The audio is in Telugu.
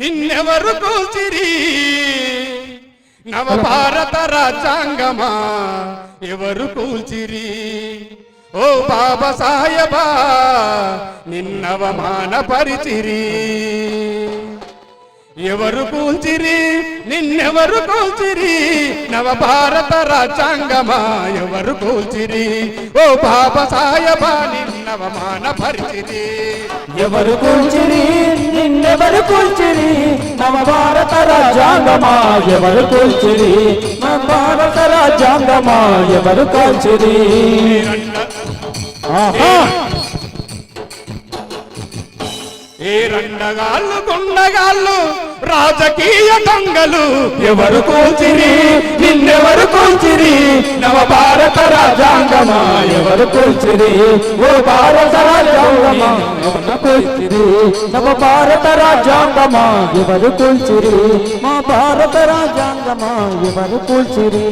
నిన్నెవరు కూల్చిరి నవ భారత రాజ్యాంగమా ఎవరు కూల్చిరి ఓ బాబా సాహెబా నిన్నవమానపరిచిరి ఎవరు కూల్చిరి నిన్నెవరు కూల్చిరి నవ భారత రాజ్యాంగమా ఎవరు కూల్చిరి ఓ బాబా సాహెబా నిన్నవమానపరిచిరి ఎవరు కూల్చిరి నిన్నెవరు కూల్చిరి నవ భారత రాజ్యాంగమా ఎవరు కూల్చిరి నవ భారత రాజ్యాంగమా ఎవరు కూల్చిరి ఏ రండగాళ్ళు గుండగాళ్ళు రాజకీయ దొంగలు ఎవరు కూల్చిరి నిన్నెవరు కూల్చిరి నవ భారత రాజ్యాంగమా ఎవరు కూల్చిరి ఓ భారత రాజ్యాంగమా ఎవరు కూల్చిరి నవ భారత రాజ్యాంగమా ఎవరు కూల్చిరి మా భారత రాజ్యాంగమా ఎవరు కూల్చిరి